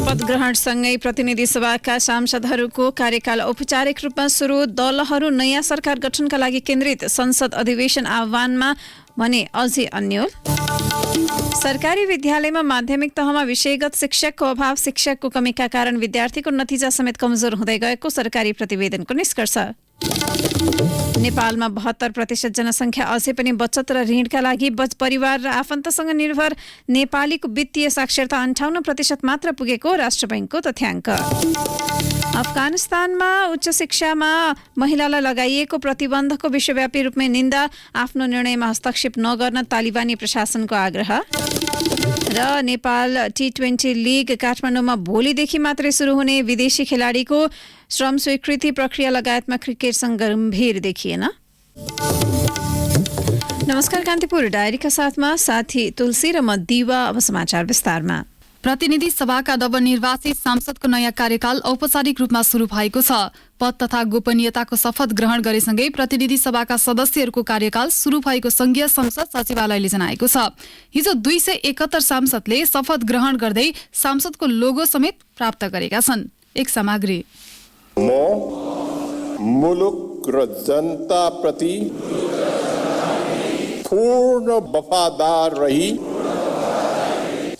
शपथ ग्रहणसँगै प्रतिनिधि सभाका सांसदहरूको कार्यकाल औपचारिक रूपमा सुरु। दलहरू नयाँ सरकार गठनका लागि केन्द्रित। संसद अधिवेशन आह्वानमा भने अझै अन्यल। सरकारी विद्यालयमा माध्यमिक तहमा विषयगत शिक्षकको अभाव, शिक्षकको कमीका कारण विद्यार्थीको नतिजा समेत कमजोर हुँदै गएको सरकारी प्रतिवेदनको निष्कर्ष। नेपालमा 72% जनसङ्ख्या अझै पनि बचत र ऋणका लागि परिवार र आफन्तसँग निर्भर। नेपालीको वित्तीय साक्षरता 58% मात्र पुगेको राष्ट्र बैंकको तथ्याङ्क। अफगानिस्तानमा उच्च शिक्षामा महिलालाई लगाइएको प्रतिबन्धको विश्वव्यापी रूपमा निन्दा। आफ्नो निर्णयमा हस्तक्षेप नगर्न तालिबानी प्रशासनको आग्रह। र नेपाल T20 लिग काठमाडौँमा भोलिदेखि मात्रै सुरु हुने। विदेशी खेलाडीको श्रम स्वीकृति प्रक्रिया लगायतमा क्रिकेटसँग गम्भीर देखिएन। नमस्कार, कान्तिपुर डायरीका साथमा साथी तुलसी र म दिवा। अब समाचार विस्तारमा। प्रतिनिधि सभाका नवनिर्वाचित सांसदको नयाँ कार्यकाल औपचारिक रूपमा सुरु भएको छ। पद तथा गोपनीयताको शपथ ग्रहण गरेसँगै प्रतिनिधि सभाका सदस्यहरूको कार्यकाल सुरु भएको संघीय संसद सचिवालयले जनाएको छ। हिजो 271 सांसदले शपथ ग्रहण गर्दै सांसदको लोगो समेत प्राप्त गरेका छन्। एक सामग्री। म मुलुक र जनता प्रति पूर्ण वफादार रही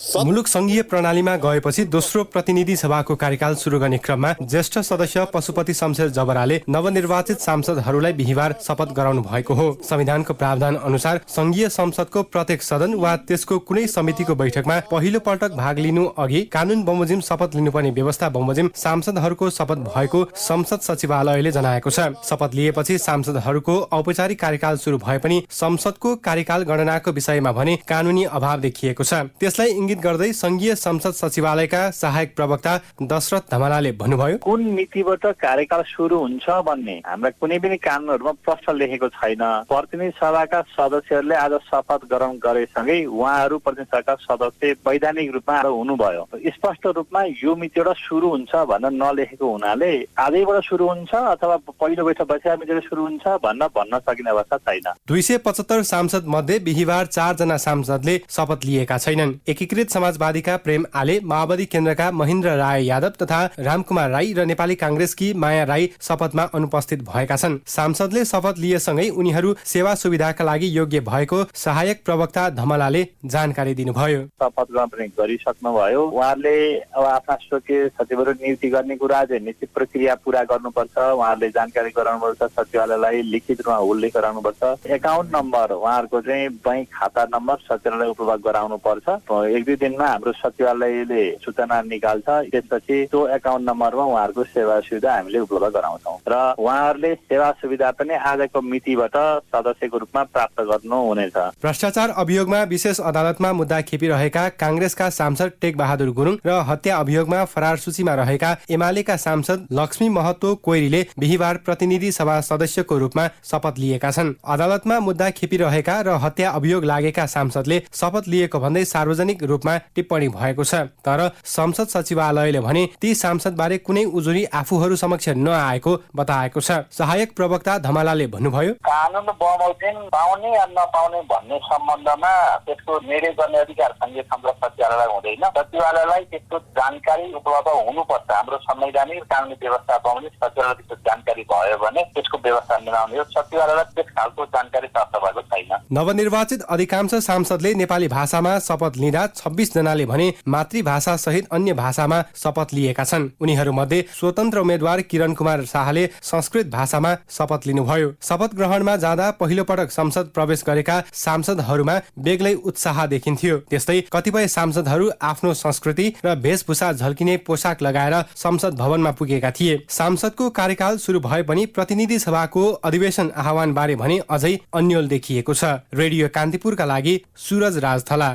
मुलुक संघीय प्रणालीमा गएपछि दोस्रो प्रतिनिधि सभाको कार्यकाल सुरु गर्ने क्रममा ज्येष्ठ सदस्य पशुपति शमशेर जबराले नवनिर्वाचित सांसदहरूलाई बिहिबार शपथ गराउनु भएको हो। संविधानको प्रावधान अनुसार संघीय संसदको प्रत्येक सदन वा त्यसको कुनै समितिको बैठकमा पहिलो पटक भाग लिनु अघि कानून बमोजिम शपथ लिनुपर्ने व्यवस्था बमोजिम सांसदहरूको शपथ भएको संसद सचिवालयले जनाएको छ। शपथ लिएपछि सांसदहरूको औपचारिक कार्यकाल सुरु भए पनि संसदको कार्यकाल गणनाको विषयमा भने कानूनी अभाव देखिएको छ। त्यसलाई इंगित गर्दै संघीय संसद सचिवालयका सहायक प्रवक्ता दशरथ धमलाले भन्नुभयो, कुन मितिबाट कार्यकाल सुरु हुन्छ भन्ने हाम्रा कुनै पनि कानूनहरूमा प्रश्न लेखेको छैन। प्रतिनिधि सभाका सदस्यहरूले आज शपथ ग्रहण गरेसँगै उहाँहरू प्रतिनिधि सभाका सदस्य वैधानिक रूपमा हुनुभयो। स्पष्ट रूपमा यो मितिबाट सुरु हुन्छ भनेर नलेखेको हुनाले आजैबाट सुरु हुन्छ अथवा पहिलो बैठक बसेर मितिबाट सुरु हुन्छ भन्न सकिने अवस्था छैन। 275 सांसद मध्ये बिहिबार 4 जना सांसदले शपथ लिएका छैनन्। एकीकृत समाजवादीका प्रेम आले, माओवादी केन्द्रका महेन्द्र राय यादव तथा रामकुमार राई र नेपाली कांग्रेसकी माया राई शपथमा अनुपस्थित भएका छन्। सांसदले शपथ लिएसँगै उनीहरू सेवा सुविधाका लागि योग्य भएको सहायक प्रवक्ता धमलाले जानकारी दिनुभयो। शपथ ग्रहण पनि गरिसक्नुभयो। उहाँहरूले अब आफ्ना स्वकीय सचिवहरू नियुक्ति गर्ने कुरा चाहिँ निश्चित प्रक्रिया पूरा गर्नुपर्छ। उहाँहरूले जानकारी गराउनुपर्छ, सचिवालयलाई लिखित रूपमा उल्लेख गराउनुपर्छ। एकाउन्ट नम्बर उहाँहरूको चाहिँ बैंक खाता नम्बर सचिवालयलाई उपलब्ध गराउनु पर्छ। 1-2 दिनमा हाम्रो सचिवालयले सूचना निकाल्छ। त्यसपछि त्यो एकाउन्ट नम्बरमा उहाँहरूको सेवा सुविधा हामीले उपलब्ध गराउँछौँ र उहाँहरूले सेवा सुविधा पनि आजको मितिबाट सदस्यको रूपमा प्राप्त गर्नुहुनेछ। भ्रष्टाचार अभियोगमा विशेष अदालतमा मुद्दा खेपिरहेका कांग्रेसका सांसद टेक बहादुर गुरुङ र हत्या अभियोगमा फरार सूचीमा रहेका एमालेका सांसद लक्ष्मी महतो कोइरीले बिहिबार प्रतिनिधि सभा सदस्यको रूपमा शपथ लिएका छन्। अदालतमा मुद्दा खेपिरहेका र हत्या अभियोग लागेका सांसदले शपथ लिएको भन्दै सार्वजनिक रूपमा टिप्पणी भएको छ। तर संसद सचिवालयले भने ती सांसद बारे कुनै उजुरी आफूहरू समक्ष नआएको बताएको छ। सहायक प्रवक्ता धमलाले भन्नुभयो, कानून बमोजिम पाउने या नपाउने भन्ने सम्बन्धमा त्यसको निर्णय गर्ने अधिकार संघीय संसद सचिवालयलाई हुँदैन। सचिवालयलाई त्यसको जानकारी उपलब्ध हुनुपर्छ। हाम्रो संवैधानिक कानुनी व्यवस्था बमोजिम सचिवालयलाई त्यसको जानकारी भयो भने त्यसको व्यवस्था मिलाउने हो। सचिवालयलाई त्यस खालको जानकारी प्राप्त भएको छैन। नवनिर्वाचित अधिकांश सांसदले नेपाली भाषामा शपथ लिँदा 26 जनाले भने मातृभाषा सहित अन्य भाषामा शपथ लिएका छन्। उनीहरू मध्ये स्वतन्त्र उम्मेद्वार किरण कुमार शाहले संस्कृत भाषामा शपथ लिनुभयो। शपथ ग्रहणमा जाँदा पहिलो पटक संसद प्रवेश गरेका सांसदहरूमा बेग्लै उत्साह देखिन्थ्यो। त्यस्तै कतिपय सांसदहरू आफ्नो संस्कृति र वेशभूषा झल्किने पोसाक लगाएर संसद भवनमा पुगेका थिए। सांसदको कार्यकाल सुरु भए पनि प्रतिनिधि सभाको अधिवेशन आह्वान बारे भने अझै अन्यल देखिएको छ। रेडियो कान्तिपुरका लागि सूरज राजथला।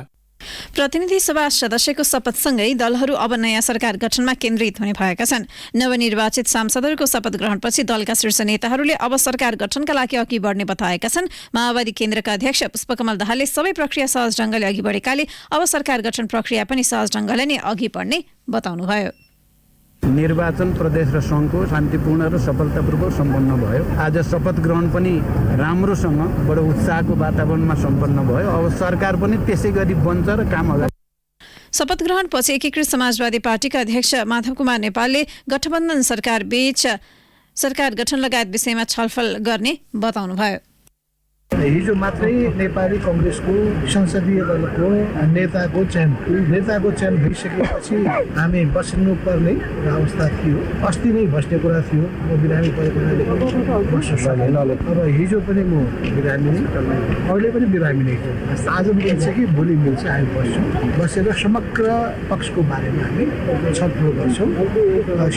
प्रतिनिधि सभा सदस्यको शपथसँगै दलहरू अब नयाँ सरकार गठनमा केन्द्रित हुने भएका छन्। नवनिर्वाचित सांसदहरूको शपथ ग्रहणपछि दलका शीर्ष नेताहरूले अब सरकार गठनका लागि अघि बढ्ने बताएका छन्। माओवादी केन्द्रका अध्यक्ष पुष्पकमल दाहालले सबै प्रक्रिया सहज ढंगले अघि बढेकाले अब सरकार गठन प्रक्रिया पनि सहज ढंगले नै अघि बढ्ने बताउनुभयो। निर्वाचन प्रदेश र सङ्घको शान्तिपूर्ण र सफलतापूर्वक सम्पन्न भयो। आज शपथ ग्रहण पनि राम्रोसँग बडो उत्साहको वातावरणमा सम्पन्न भयो। अब सरकार पनि त्यसै गरी बन्छ र काम अगाडि। शपथ ग्रहणपछि एकीकृत समाजवादी पार्टीका अध्यक्ष माधव कुमार नेपालले गठबन्धन सरकार बीच सरकार गठन लगायत विषयमा छलफल गर्ने बताउनुभयो। हिजो मात्रै नेपाली कांग्रेसको संसदीय दलको नेताको चयन भइसकेपछि हामी बस्नुपर्ने अवस्था थियो। अस्ति नै बस्ने कुरा थियो, म बिरामी परेको हुनाले बस्न सकेन। अब हिजो पनि म बिरामी नै, अहिले पनि बिरामी नै छु। आज मिल्छ कि भोलि मिल्छ हामी बस्छौँ, बसेर समग्र पक्षको बारेमा हामी छलफल गर्छौँ।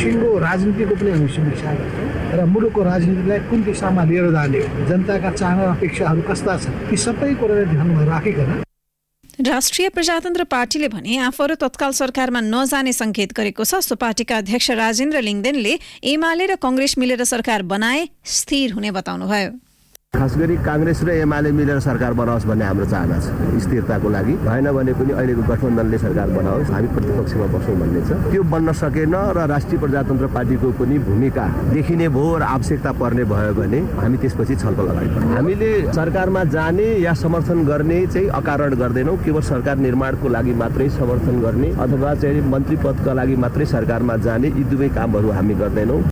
सिङ्गो राजनीतिको पनि हामी समीक्षा गर्छौँ र मुलुकको राजनीतिलाई कुन दिशामा लिएर जाने, जनताका चाहना अपेक्षाहरू कस्ता छन्, ती सबै कुरालाई ध्यानमा राखिकन राष्ट्रिय प्रजातन्त्र पार्टीले भने आफूहरू तत्काल सरकारमा नजाने संकेत गरेको छ। सो पार्टीका अध्यक्ष राजेन्द्र लिङदेनले एमाले र कांग्रेस मिलेर सरकार बनाए स्थिर हुने बताउनुभयो। खास गरी कांग्रेस र एमाले मिलेर सरकार बनाओस् भन्ने हाम्रो चाहना छ, स्थिरताको लागि। भएन भने पनि अहिलेको गठबन्धनले सरकार बनाओस्, हामी प्रतिपक्षमा बसौँ भन्ने छ। त्यो बन्न सकेन र राष्ट्रिय प्रजातन्त्र पार्टीको पनि भूमिका देखिने भयो र आवश्यकता पर्ने भयो भने हामी त्यसपछि छलफल अगाडि बढ्छौँ। हामीले सरकारमा जाने या समर्थन गर्ने चाहिँ अकारण गर्दैनौँ। केवल सरकार निर्माणको लागि मात्रै समर्थन गर्ने अथवा चाहिँ मन्त्री पदका लागि मात्रै सरकारमा जाने, यी दुवै कामहरू हामी गर्दैनौँ।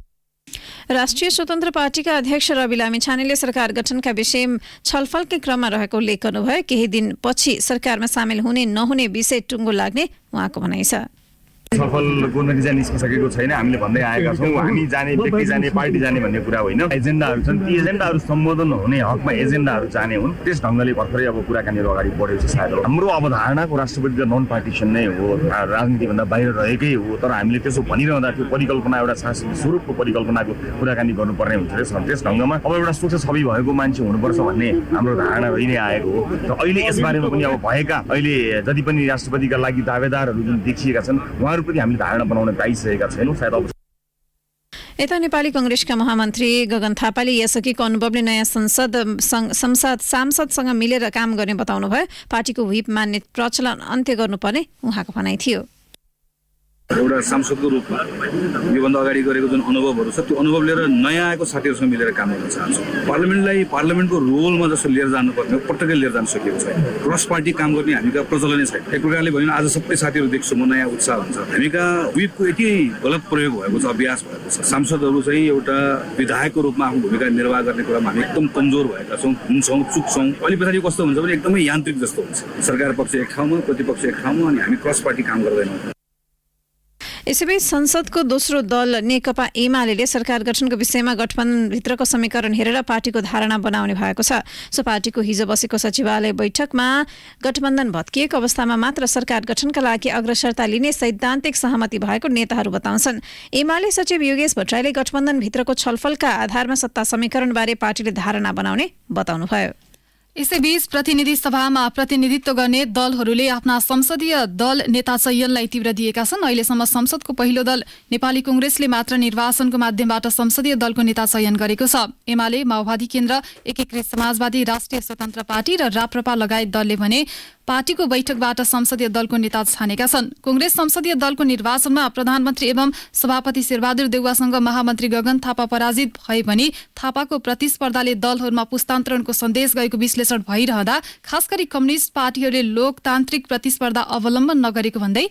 राष्ट्रिय स्वतन्त्र पार्टीका अध्यक्ष रवि लामिछानेले सरकार गठनका विषय छलफलकै क्रममा रहेको उल्लेख गर्नुभयो। केही दिनपछि सरकारमा सामेल हुने नहुने विषय टुङ्गो लाग्ने उहाँको भनाइ छ। छलफलको नतिजा निस्किसकेको छैन। हामीले भन्दै आएका छौँ, हामी जाने, व्यक्ति जाने, पार्टी जाने भन्ने कुरा होइन। एजेन्डाहरू छन्, ती एजेन्डाहरू सम्बोधन हुने हकमा एजेन्डाहरू जाने हुन्। त्यस ढङ्गले भर्खरै अब कुराकानीहरू अगाडि बढेको छ। सायद हाम्रो अवधारणाको राष्ट्रपति नन पार्टिसन नै हो, राजनीतिभन्दा बाहिर रहेकै हो। तर हामीले त्यसो भनिरहँदा त्यो परिकल्पना एउटा सांस्कृतिक स्वरूपको परिकल्पनाको कुराकानी गर्नुपर्ने हुन्छ। त्यस ढङ्गमा अब एउटा स्वच्छ छवि भएको मान्छे हुनुपर्छ भन्ने हाम्रो धारणा रहि नै आएको हो। र अहिले यसबारेमा पनि अब भएका अहिले जति पनि राष्ट्रपतिका लागि दावेदारहरू जुन देखिएका छन्, उहाँहरू पनि हामीले धारणा बनाउन पाइसकेका छैनौँ। सायद अब यता नेपाली कांग्रेसका महामन्त्री गगन थापाले यसअघिको अनुभवले नयाँ सांसदसँग मिलेर काम गर्ने बताउनुभयो। पार्टीको व्हिप मान्ने प्रचलन अन्त्य गर्नुपर्ने उहाँको भनाइ थियो। एउटा सांसदको रूपमा योभन्दा अगाडि गरेको जुन अनुभवहरू छ, त्यो अनुभव लिएर नयाँ आएको साथीहरूसँग मिलेर काम गर्न चाहन्छु। पार्लियामेन्टको रोलमा जस्तो लिएर जानुपर्ने पटक्कै लिएर जान सकिएको छैन। क्रस पार्टी काम गर्ने हामीका प्रचलनै छैन। एक प्रकारले भन्यो आज सबै साथीहरू देख्छु म, नयाँ उत्साह हुन्छ। हामीका व्हिपको यति गलत प्रयोग भएको छ, अभ्यास भएको छ। सांसदहरू चाहिँ एउटा विधायकको रूपमा आफ्नो भूमिका निर्वाह गर्ने कुरामा हामी एकदम कमजोर भएका छौँ, हुन्छौँ, चुक्छौँ। अहिले पछाडि कस्तो हुन्छ भने एकदमै यान्त्रिक जस्तो हुन्छ। सरकार पक्ष एक ठाउँमा, प्रतिपक्ष एक ठाउँमा, अनि हामी क्रस पार्टी काम गर्दैनौँ। यसैबीच संसदको दोस्रो दल नेकपा एमाले सरकार गठनको विषयमा गठबन्धनभित्रको समीकरण हेरेर पार्टीको धारणा बनाउने भएको छ। सो पार्टीको हिजो बसेको सचिवालय बैठकमा गठबन्धन भत्किएको अवस्थामा मात्र सरकार गठनका लागि अग्रसरता लिने सैद्धान्तिक सहमति भएको नेताहरू बताउँछन्। एमाले सचिव योगेश भट्टराईले गठबन्धनभित्रको छलफलका आधारमा सत्ता समीकरणबारे पार्टीले धारणा बनाउने बताउनुभयो। यसैबीच प्रतिनिधि सभामा प्रतिनिधित्व गर्ने दलहरूले आफ्ना संसदीय दल नेता चयनलाई तीव्र दिएका छन्। अहिलेसम्म संसदको पहिलो दल नेपाली कांग्रेसले मात्र निर्वाचनको माध्यमबाट संसदीय दलको नेता चयन गरेको छ। एमाले, माओवादी केन्द्र, एकीकृत समाजवादी, राष्ट्रिय स्वतन्त्र पार्टी र राप्रपा लगायत दलले भने पार्टीको बैठकबाट संसदीय दलको नेता छानेका छन्। कांग्रेस संसदीय दलको निर्वाचनमा प्रधानमन्त्री एवं सभापति शेरबहादुर देउवासँग महामन्त्री गगन थापा पराजित भए पनि थापाको प्रतिस्पर्धाले दलहरूमा पुस्तान्तरणको सन्देश गएको विश्लेषण भइरहँदा खास गरी कम्युनिस्ट पार्टीहरूले लोकतान्त्रिक प्रतिस्पर्धा अवलम्बन नगरेको भन्दै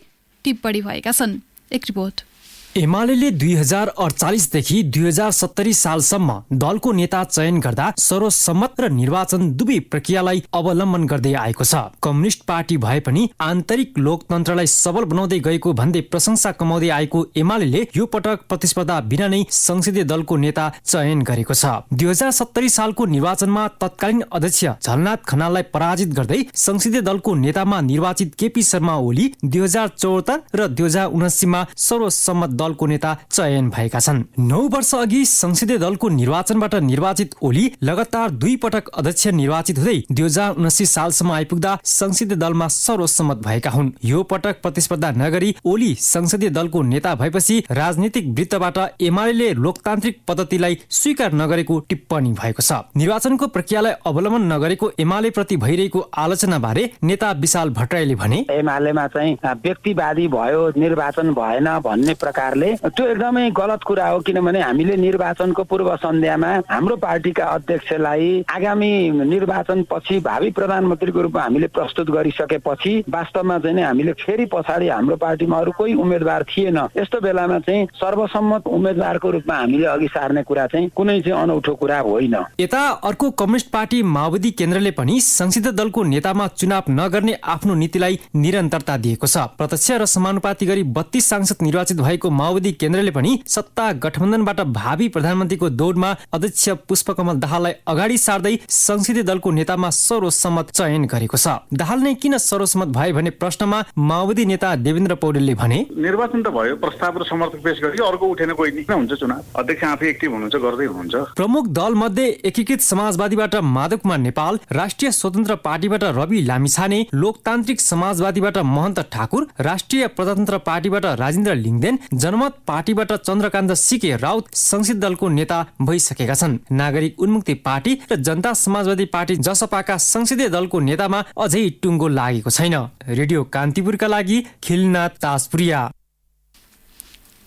टिप्पणी भएका छन्। एक रिपोर्ट। एमाले 2048 देखि 2070 सालसम्म दलको नेता चयन गर्दा सर्वसम्मत र निर्वाचन दुवै प्रक्रियालाई अवलम्बन गर्दै आएको छ। कम्युनिस्ट पार्टी भए पनि आन्तरिक लोकतन्त्रलाई सबल बनाउँदै गएको भन्दै प्रशंसा कमाउँदै आएको एमाले यो पटक प्रतिस्पर्धा बिना नै संसदीय दलको नेता चयन गरेको छ। 2070 सालको निर्वाचनमा तत्कालीन अध्यक्ष झलनाथ खनाललाई पराजित गर्दै संसदीय दलको नेतामा निर्वाचित केपी शर्मा ओली 2074 र 2079 मा सर्वसम्मत दलको नेता चयन भएका छन्। 9 वर्ष अघि संसदीय दलको निर्वाचनबाट निर्वाचित ओली लगातार 2 पटक अध्यक्ष निर्वाचित हुँदै 2079 सालसम्म आइपुग्दा संसदीय दलमा सर्वसम्मत भएका हुन्। यो पटक प्रतिस्पर्धा नगरी ओली संसदीय दलको नेता भएपछि राजनीतिक वृत्तबाट एमाले लोकतान्त्रिक पद्धतिलाई स्वीकार नगरेको टिप्पणी भएको छ। निर्वाचनको प्रक्रियालाई अवलम्बन नगरेको एमाले प्रति भइरहेको आलोचना बारे नेता विशाल भट्टराईले भने एमालेमा चाहिँ व्यक्तिवादी भयो, निर्वाचन भएन भन्ने प्रकार प्रकारले त्यो एकदमै गलत कुरा हो। किनभने हामीले निर्वाचनको पूर्व सन्ध्यामा हाम्रो पार्टीका अध्यक्षलाई आगामी निर्वाचन पछि भावी प्रधानमन्त्रीको रूपमा हामीले प्रस्तुत गरिसकेपछि वास्तवमा चाहिँ हामीले फेरि पछाडि हाम्रो पार्टीमा अरू कोही उम्मेदवार थिएन, यस्तो बेलामा चाहिँ सर्वसम्मत उम्मेदवारको रूपमा हामीले अघि सार्ने कुरा चाहिँ कुनै चाहिँ अनौठो कुरा होइन। यता अर्को कम्युनिस्ट पार्टी माओवादी केन्द्रले पनि संसदीय दलको नेतामा चुनाव नगर्ने आफ्नो नीतिलाई निरन्तरता दिएको छ। प्रत्यक्ष र समानुपाती गरी 32 सांसद निर्वाचित भएको माओवादी केन्द्रले पनि सत्ता गठबन्धनबाट भावी प्रधानमन्त्रीको दौडमा अध्यक्ष पुष्पकमल दाहाललाई अगाडि सार्दै संसदीय दलको नेतामा सर्वसम्मत चयन गरेको छ। दाहाल नै किन सर्वसम्मत भए भन्ने प्रश्नमा माओवादी नेता देवेन्द्र पौडेलले भने, निर्वाचन त भयो, प्रस्ताव र समर्थक पेश गरी अर्को उठेन कोही नि हुन्छ चुनाव, अध्यक्ष आफै एक्टिभ हुनुहुन्छ, गर्दै हुनुहुन्छ। प्रमुख दल मध्ये एकीकृत समाजवादीबाट माधव कुमार नेपाल, राष्ट्रिय स्वतन्त्र पार्टीबाट रवि लामिछाने, लोकतान्त्रिक समाजवादीबाट महन्त ठाकुर, राष्ट्रिय प्रजातन्त्र पार्टीबाट राजेन्द्र लिङदेन, जनमत पार्टीबाट चन्द्रकान्त सिके राउत संसदीय दलको नेता भइसकेका छन्। नागरिक उन्मुक्ति पार्टी र जनता समाजवादी पार्टी जसपाका संसदीय दलको नेतामा अझै टुङ्गो लागेको छैन। रेडियो कान्तिपुरका लागि खिलनाथ ताजपुरिया।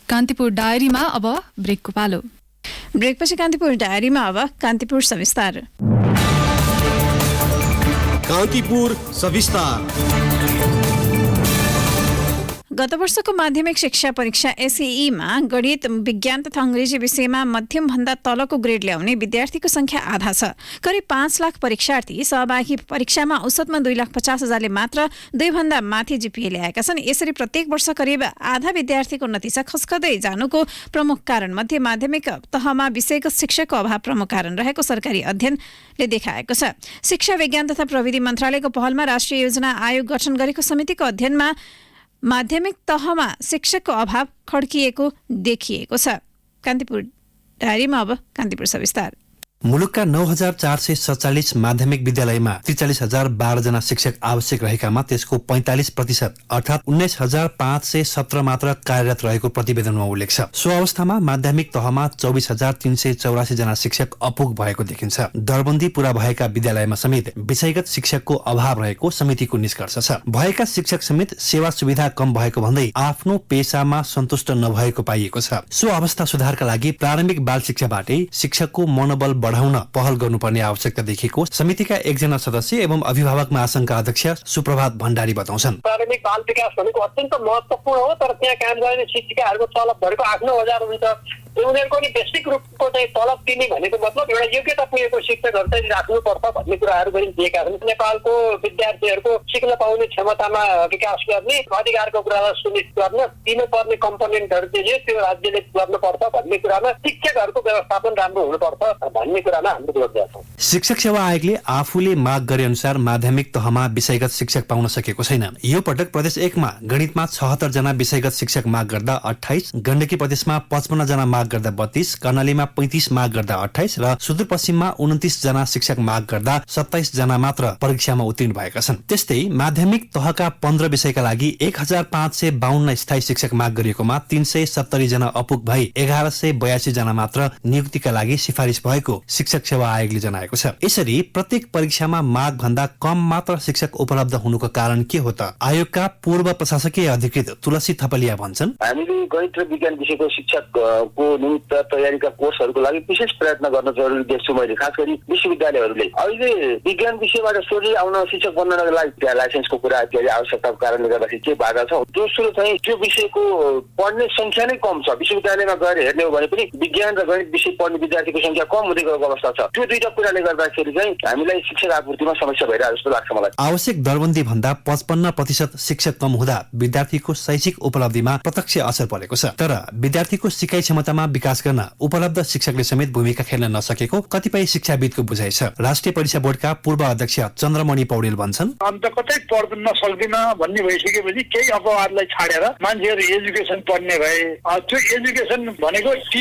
कान्तिपुर डायरीमा अब ब्रेकको पालो। ब्रेकपछि कान्तिपुर डायरीमा अब कान्तिपुर सविस्तार। कान्तिपुर सविस्तार। गत वर्षको माध्यमिक शिक्षा परीक्षा एसईईमा गणित, विज्ञान तथा अंग्रेजी विषयमा मध्यमभन्दा तलको ग्रेड ल्याउने विद्यार्थीको संख्या आधा छ। करिब 5 लाख परीक्षार्थी सहभागी परीक्षामा औसतमा 2,50,000ले मात्र 2 भन्दा माथि जीपीए ल्याएका छन्। यसरी प्रत्येक वर्ष करिब आधा विद्यार्थीको नतिजा खस्कदै जानुको प्रमुख कारण मध्ये माध्यमिक तहमा विषयगत शिक्षकको अभाव प्रमुख कारण रहेको सरकारी अध्ययनले देखाएको छ। शिक्षा विज्ञान तथा प्रविधि मन्त्रालयको पहलमा राष्ट्रिय योजना आयोग गठन गरेको समितिको अध्ययनमा माध्यमिक तहमा शिक्षकको अभाव खड्किएको देखिएको छ। कान्तिपुर डायरीमा अब कान्तिपुर सविस्तार। मुलुकका 9,447 माध्यमिक विद्यालयमा 43,012 जना शिक्षक आवश्यक रहेकामा त्यसको 45% अर्थात् 19,517 मात्र कार्यरत रहेको प्रतिवेदनमा उल्लेख छ। सो अवस्थामा माध्यमिक तहमा 24,384 जना शिक्षक अपुग भएको देखिन्छ। दरबन्दी पूरा भएका विद्यालयमा समेत विषयगत शिक्षकको अभाव रहेको समितिको निष्कर्ष छ। भएका शिक्षक समेत सेवा सुविधा कम भएको भन्दै आफ्नो पेशामा सन्तुष्ट नभएको पाइएको छ। सो अवस्था सुधारका लागि प्रारम्भिक बाल शिक्षाबाटै शिक्षकको मनोबल बढाउन पहल गर्नुपर्ने आवश्यकता देखिएको समितिका एकजना सदस्य एवं अभिभावक महासंघका अध्यक्ष सुप्रभात भण्डारी बताउँछन्। प्रारम्भिक बाल विकास भनेको अत्यन्त महत्त्वपूर्ण हो, तर त्यहाँ काम गर्ने शिक्षिकाहरूको तलब भनेको 8-9 हजार हुन्छ। उनीहरूको नि बेसिक रूपको चाहिँ तलब दिने भनेको मतलब एउटा योग्यता पुगेको शिक्षकहरू चाहिँ राख्नुपर्छ भन्ने कुराहरू पनि दिएका छन्। नेपालको विद्यार्थीहरूको सिक्न पाउने क्षमतामा विकास गर्ने, अधिकारको कुरालाई सुनिश्चित गर्न दिनुपर्ने कम्पोनेन्टहरू चाहिँ त्यो राज्यले गर्नुपर्छ भन्ने कुरामा शिक्षकहरूको व्यवस्थापन राम्रो हुनुपर्छ भन्ने कुरामा हाम्रो जोड दिन्छौँ। शिक्षक सेवा आयोगले आफूले माग गरे अनुसार माध्यमिक तहमा विषयगत शिक्षक पाउन सकेको छैन। यो पटक प्रदेश 1 मा गणितमा 76 जना विषयगत शिक्षक माग गर्दा 28, गण्डकी प्रदेशमा 55 जना माग गर्दा 32, कर्णालीमा 35 माग गर्दा 28 र सुदूरपश्चिममा 29 जना शिक्षक माग गर्दा 27 जना मात्र परीक्षामा उत्तीर्ण भएका छन्। त्यस्तै माध्यमिक तहका 15 विषयका लागि 1,552 स्थायी शिक्षक माग गरिएकोमा 370 जना अपुग भई 1,182 जना मात्र नियुक्तिका लागि सिफारिस भएको शिक्षक सेवा आयोगले जनाएको छ। यसरी प्रत्येक परीक्षामा माग भन्दा कम मात्र शिक्षक उपलब्ध हुनुको कारण के हो त? आयोगका पूर्व प्रशासकीय अधिकृत तुलसी थपलिया भन्छन्, हामीले गणित र विज्ञान विषयको शिक्षकको नियुक्त तयारीका कोर्सहरूको लागि विशेष प्रयत्न गर्न जरुरी देख्छु मैले, खास गरी विश्वविद्यालयहरूले। अहिले विज्ञान विषयबाट सोझै आउन शिक्षक बन्नको लागि लाइसेन्सको कुरा इत्यादि आवश्यकताको कारणले गर्दाखेरि के बाधा छ? दोस्रो चाहिँ त्यो विषयको पढ्ने संख्या नै कम छ। विश्वविद्यालयमा गएर हेर्ने हो भने पनि विज्ञान र गणित विषय पढ्ने विद्यार्थीको संख्या कम हुँदै गएको अवस्था छ। त्यो दुईटा कुराले गर्दाखेरि चाहिँ हामीलाई शिक्षक आपूर्तिमा समस्या भइरहेको जस्तो लाग्छ मलाई। आवश्यक दरबन्दी भन्दा 55% शिक्षक कम हुँदा विद्यार्थीको शैक्षिक उपलब्धिमा प्रत्यक्ष असर परेको छ। तर विद्यार्थीको सिकाइ क्षमतामा विकास गर्न उपलब्ध शिक्षकले समेत भूमिका खेल्न नसकेको कतिपय शिक्षाविदको बुझाइ छ। राष्ट्रिय परीक्षा बोर्डका पूर्व अध्यक्ष चन्द्रमणि पौडेल भन्छन्, अन्त कतै पढ्न सक्दिन भन्ने भइसकेपछि केही अपवादलाई छाडेर मान्छेहरू एजुकेसन पढ्ने भए। त्यो एजुकेसन भनेको D+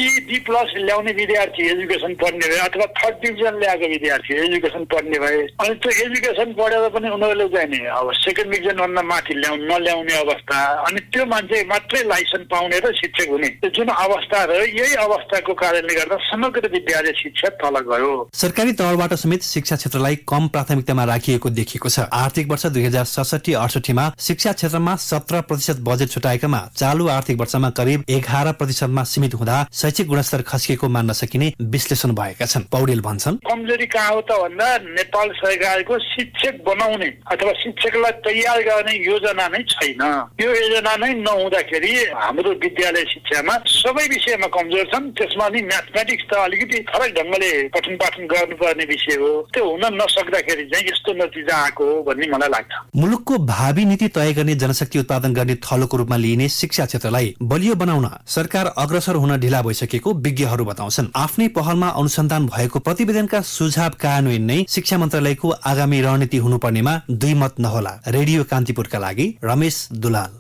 ल्याउने विद्यार्थी एजुकेसन पढ्ने भए अथवा 3rd डिभिजन ल्याएको विद्यार्थी एजुकेसन पढ्ने भए। अनि त्यो एजुकेसन पढेर पनि उनीहरूले चाहिँ नि अब 2nd डिभिजन भन्दा माथि नल्याउने अवस्था, अनि त्यो मान्छे मात्रै लाइसेन्स पाउने र शिक्षक हुने जुन अवस्था रह्यो यही अवस्थाको कारणले गर्दा समग्र विद्यालय शिक्षा तल गयो। सरकारी तहबाट समेत शिक्षा क्षेत्रलाई कम प्राथमिकतामा राखिएको देखिएको छ। आर्थिक वर्ष 2067-68 मा शिक्षा क्षेत्रमा 17% बजेट छुटाएकामा चालु आर्थिक वर्षमा करिब 11% सीमित हुँदा शैक्षिक गुणस्तर खस्किएको मान्न सकिने विश्लेषण भएका छन्। पौडेल भन्छन्, कमजोरी कहाँ हो त भन्दा नेपाल सरकारको शिक्षक बनाउने अथवा शिक्षकलाई तयार गर्ने योजना नै छैन। यो योजना नै नहुँदाखेरि हाम्रो विद्यालय शिक्षामा सबै विषयमा कमजोर छन्। त्यसमा नि म्याथमेटिक्स त अलिकति फरक ढंगले पठन पाठन गर्नुपर्ने विषय हो। त्यो हुन नसक्दाखेरि चाहिँ यस्तो नतिजा आएको हो भन्ने मलाई लाग्छ। मुलुकको भावी नीति तय गर्ने, जनशक्ति उत्पादन गर्ने थलोको रूपमा लिइने शिक्षा क्षेत्रलाई बलियो बनाउन सरकार अग्रसर हुन ढिला भइसकेको विज्ञहरू बताउँछन्। आफ्नै पहलमा अनुसन्धान भएको प्रतिवेदनका सुझाव कार्यान्वयन नै शिक्षा मन्त्रालयको आगामी रणनीति हुनुपर्नेमा दुई मत नहोला। रेडियो कान्तिपुरका लागि रमेश दुलाल।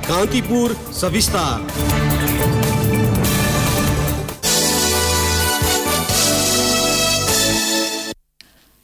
कान्तिपुर सविस्तार।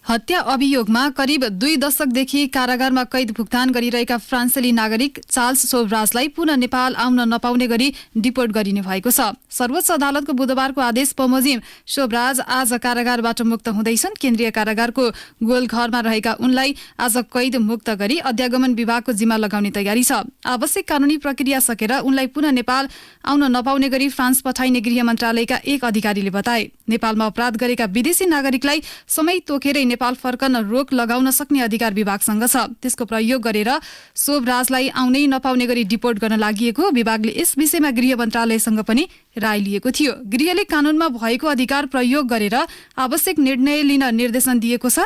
हत्या अभियोगमा करिब 2 दशकदेखि कारागारमा कैद भुक्तान गरिरहेका फ्रान्सेली नागरिक चार्ल्स सोब्राजलाई पुनः नेपाल आउन नपाउने गरी डिपोर्ट गरिने भएको छ। सर्वोच्च अदालतको बुधबारको आदेश बमोजिम सोब्राज आज कारागारबाट मुक्त हुँदैछन्। केन्द्रीय कारागारको गोलघरमा रहेका उनलाई आज कैद मुक्त गरी अध्यागमन विभागको जिम्मा लगाउने तयारी छ। आवश्यक कानूनी प्रक्रिया सकेर उनलाई पुनः नेपाल आउन नपाउने गरी फ्रान्स पठाइने गृह मन्त्रालयका एक अधिकारीले बताए। नेपालमा अपराध गरेका विदेशी नागरिकलाई समय तोकेरै नेपाल फर्कन रोक लगाउन सक्ने अधिकार विभागसँग छ। त्यसको प्रयोग गरेर सोब्राजलाई आउनै नपाउने गरी डिपोर्ट गर्न लागि विभागले यस विषयमा गृह मन्त्रालयसँग पनि राय लिएको थियो। गृहले कानूनमा भएको अधिकार प्रयोग गरेर आवश्यक निर्णय लिन निर्देशन दिएको छ।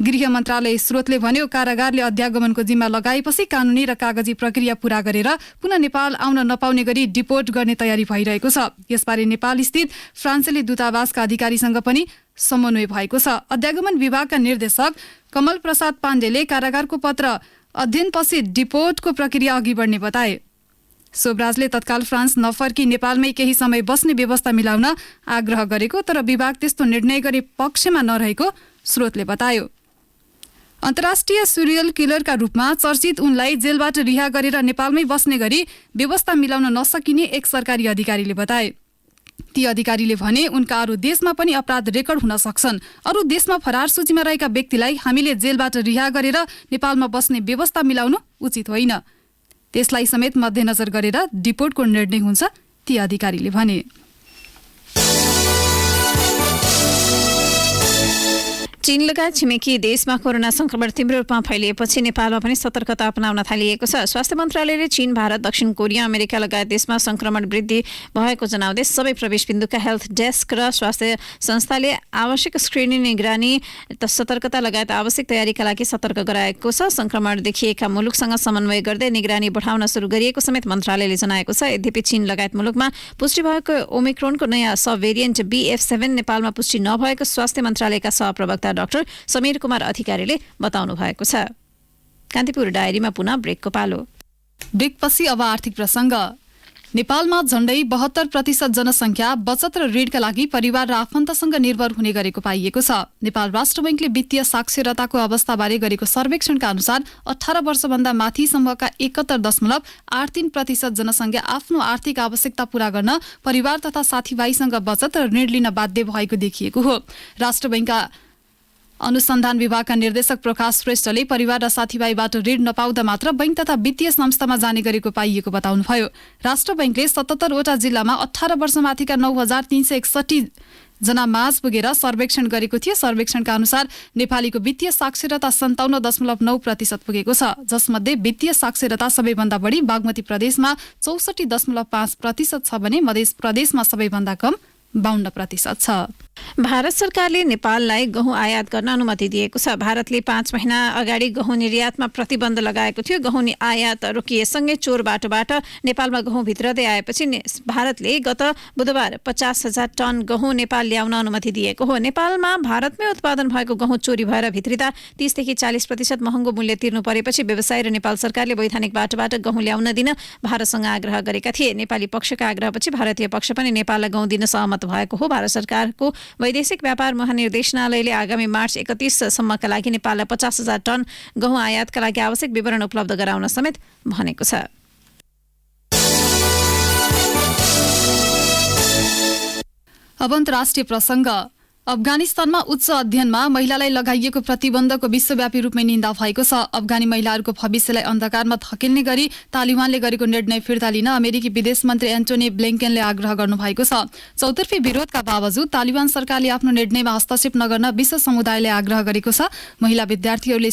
गृह मन्त्रालय स्रोतले भन्यो, कारागारले अध्यागमनको जिम्मा लगाएपछि कानूनी र कागजी प्रक्रिया पूरा गरेर पुनः नेपाल आउन नपाउने गरी डिपोर्ट गर्ने तयारी भइरहेको छ। यसबारे नेपाल स्थित फ्रान्सेली दूतावासका अधिकारीसँग पनि समन्वय भएको छ। अध्यागमन विभागका निर्देशक कमल प्रसाद पाण्डेले कारागारको पत्र अध्ययनपछि डिपोर्टको प्रक्रिया अघि बढ्ने बताए। सोब्राजले तत्काल फ्रान्स नफर्की नेपालमै केही समय बस्ने व्यवस्था मिलाउन आग्रह गरेको, तर विभाग त्यस्तो निर्णय गरे पक्षमा नरहेको स्रोतले बतायो। अन्तर्राष्ट्रिय सिरियल किलरका रूपमा चर्चित उनलाई जेलबाट रिहा गरेर नेपालमै बस्ने गरी व्यवस्था मिलाउन नसकिने एक सरकारी अधिकारीले बताए। ती अधिकारीले भने, उनका अरू देशमा पनि अपराध रेकर्ड हुन सक्छन्। अरू देशमा फरार सूचीमा रहेका व्यक्तिलाई हामीले जेलबाट रिहा गरेर नेपालमा बस्ने व्यवस्था मिलाउनु उचित होइन। त्यसलाई समेत मध्यनजर गरेर डिपोर्टको निर्णय हुन्छ, ती अधिकारीले भने। चीन लगायत छिमेकी देशमा कोरोना संक्रमण तीव्र रूपमा फैलिएपछि नेपालमा पनि सतर्कता अपनाउन थालिएको छ। स्वास्थ्य मन्त्रालयले चीन, भारत, दक्षिण कोरिया, अमेरिका लगायत देशमा संक्रमण वृद्धि भएको जनाउँदै सबै प्रवेश बिन्दुका हेल्थ डेस्क र स्वास्थ्य संस्थाले आवश्यक स्क्रिनिङ, निगरानी, सतर्कता लगायत आवश्यक तयारीका लागि सतर्क गराएको छ। संक्रमण देखिएका मुलुकसँग समन्वय गर्दै निगरानी बढाउन सुरु गरिएको समेत मन्त्रालयले जनाएको छ। यद्यपि चीन लगायत मुलुकमा पुष्टि भएको ओमिक्रोनको नयाँ सब भेरिएन्ट BF7 नेपालमा पुष्टि नभएको स्वास्थ्य मन्त्रालयका सहप्रवक्ता डाक्टर समीर कुमार अधिकारीले बताउनु भएको छ। कान्तिपुर डायरीमा पुनः ब्रेकको पालो। ब्रेकपछि अब आर्थिक प्रसङ्ग। नेपालमा झण्डै 72% जनसङ्ख्या बचत र ऋणका लागि परिवार र आफन्तसँग निर्भर हुने गरेको पाइएको छ। नेपाल राष्ट्र बैंकले वित्तीय साक्षरताको अवस्थाबारे गरेको सर्वेक्षणका अनुसार 18 वर्षभन्दा माथिसम्मका 71.83% जनसङ्ख्या आफ्नो आर्थिक आवश्यकता पूरा गर्न परिवार तथा साथीभाइसँग बचत र ऋण लिन बाध्य भएको देखिएको हो। राष्ट्र बैंकका अनुसन्धान विभागका निर्देशक प्रकाश श्रेष्ठले परिवार र साथीभाइबाट ऋण नपाउँदा मात्र बैंक तथा वित्तीय संस्थामा जाने गरेको पाइएको बताउनुभयो। राष्ट्र बैंकले 77 वटा जिल्लामा 18 वर्षमाथिका 9361 जना माझ पुगेर सर्वेक्षण गरेको थियो। सर्वेक्षणका अनुसार नेपालीको वित्तीय साक्षरता 57.9% पुगेको छ, जसमध्ये वित्तीय साक्षरता सबैभन्दा बढी बागमती प्रदेशमा 64.5% छ भने मध्य प्रदेशमा सबैभन्दा कम 52% छ। भारत सरकारले नेपाललाई गहुँ आयात गर्न अनुमति दिएको छ। भारतले 5 महिना अगाडि गहुँ निर्यातमा प्रतिबन्ध लगाएको थियो। गहुँ आयात रोकिएसँगै चोर बाटोबाट नेपालमा गहुँ भित्रदै आएपछि भारतले गत बुधबार 50,000 टन गहुँ नेपाल ल्याउन अनुमति दिएको हो। नेपालमा भारतमै उत्पादन भएको गहुँ चोरी भएर भित्रिँदा 30 देखि 40% महँगो मूल्य तिर्नु परेपछि व्यवसायी र नेपाल सरकारले वैधानिक बाटोबाट गहुँ ल्याउन दिन भारतसँग आग्रह गरेका थिए। नेपाली पक्षका आग्रहपछि भारतीय पक्ष पनि नेपाललाई गहुँ दिन सहमत भएको हो। भारत सरकारको वैदेशिक व्यापार महानिर्देशनालयले आगामी मार्च 31 सम्मका लागि नेपाललाई 50,000 टन गहुँ आयातका लागि आवश्यक विवरण उपलब्ध गराउन समेत भनेको छ। अब अन्तर्राष्ट्रिय प्रसङ्ग। अफगानिस्तानमा उच्च अध्ययनमा महिलालाई लगाइएको प्रतिबन्धको विश्वव्यापी रूपमै निन्दा भएको छ। अफगानी महिलाहरूको भविष्यलाई अन्धकारमा धकेल्ने गरी तालिबानले गरेको निर्णय फिर्ता लिन अमेरिकी विदेश मन्त्री एन्टोनी ब्लिङ्केनले आग्रह गर्नुभएको छ। चौतर्फी विरोधका बावजुद तालिबान सरकारले आफ्नो निर्णयमा हस्तक्षेप नगर्न विश्व समुदायले आग्रह गरेको छ। महिला विद्यार्थीहरूले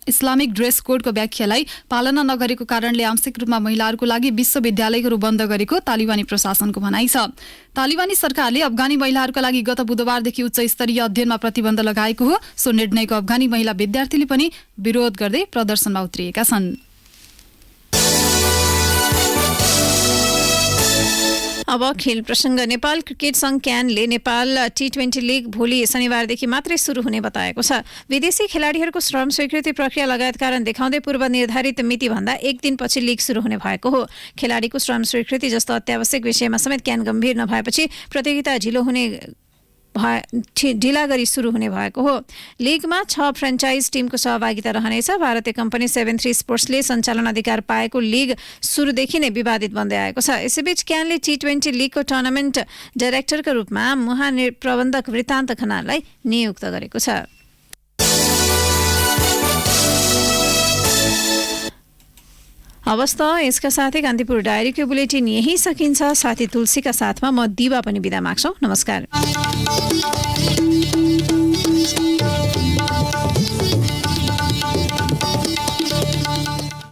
इस्लामिक ड्रेस कोडको व्याख्यालाई पालना नगरेको कारणले आंशिक रूपमा महिलाहरूको लागि विश्वविद्यालयहरू बन्द गरेको तालिबानी प्रशासनको भनाइ छ। तालिबानी सरकारले अफगानी महिलाहरूका लागि गत बुधबारदेखि उच्च स्तरीय अध्ययनमा प्रतिबन्ध लगाएको हो। सो निर्णयको अफगानी महिला विद्यार्थीले पनि विरोध गर्दै प्रदर्शनमा उत्रिएका छन्। अब खेल प्रसङ्ग। नेपाल क्रिकेट संघ क्यानले नेपाल T20 लीग भोलि शनिबारदेखि मात्रै सुरु हुने बताएको छ। विदेशी खेलाडीहरूको श्रम स्वीकृति प्रक्रिया लगायत कारण देखाउँदै पूर्व निर्धारित मिति भन्दा एक दिनपछि लीग सुरु हुने भएको हो। खेलाडीको श्रम स्वीकृति जस्तो अत्यावश्यक विषयमा समेत क्यान गम्भीर नभएपछि प्रतियोगिता ढिला गरी सुरु हुने भएको हो। लीगमा 6 फ्रेन्चाइज टिमको सहभागिता रहनेछ। भारतीय कम्पनी 73 स्पोर्ट्सले सञ्चालन अधिकार पाएको लीग सुरुदेखि नै विवादित बन्दै आएको छ। यसैबीच क्यानले T20 लीगको टुर्नामेन्ट डाइरेक्टरका रूपमा महाप्रबन्धक वृत्तान्त खनाललाई नियुक्त गरेको छ। अवस्था यसका साथै कान्तिपुर डायरीको बुलेटिन यही सकिन्छ। साथी तुलसीका साथमा म दिवा पनि बिदा माग्छौँ। नमस्कार।